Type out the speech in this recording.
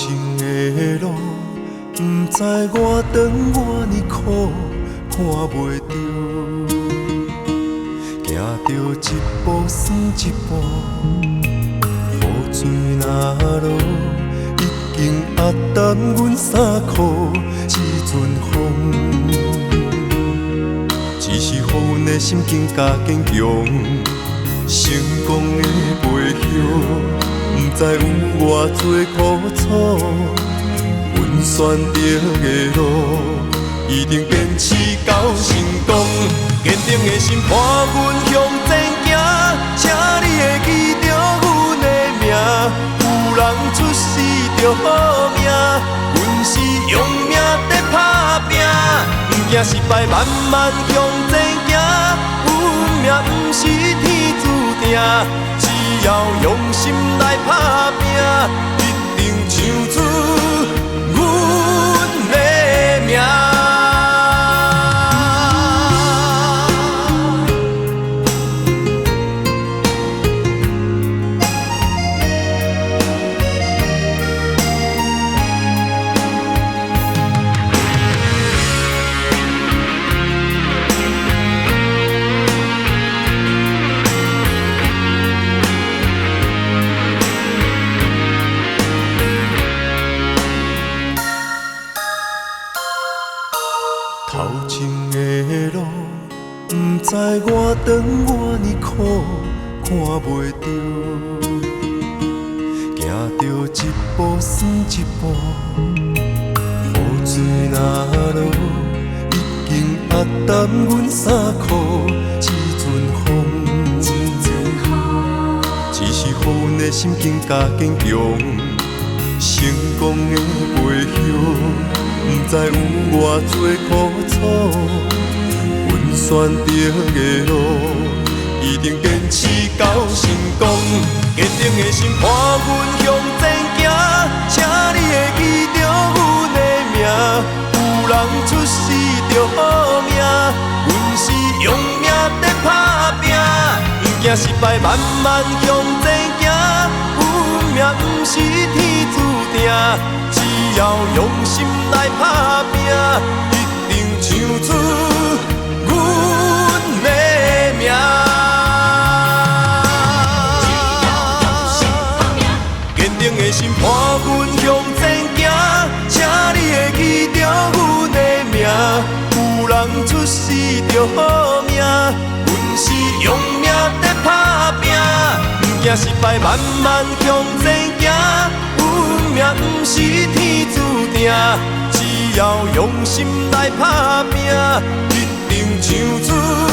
情的路，不知我长我呢苦，看袂着，行着一步算一步，雨水若落，已经压淡阮衫裤，一阵风，只是予阮的心境加坚强，成功的背后。不知有偌多苦楚，阮选择的路，一定坚持到成功。坚定的心伴阮向前行，请你会记着阮的名。有人出世着好命，阮是用命在打拼，不惊失败，慢慢向前行。运命不是天注定。只要用心来打拼，一定唱出阮的名。头前的路，不知我长我呢苦，看袂着，行着一步算一步，雨水若落，已经压淡阮衫裤，一阵风，只是予阮的心境加坚强，成功的背后。不知有偌多苦楚，阮选择的路，一定坚持到成功。坚定的心伴阮向前行，请你会记着阮的名。有人出世着好命，阮是用命在打拼，不惊失败，慢慢向前行。运命不是天注定。只要用心来打拼，一定唱出阮的名。坚定的心伴阮向前行，请你会记着阮的名。有人出世着好命，阮是用命在打拼，不惊失败，慢慢向前行。运命不是天注定，只要用心来打拼，一定唱出。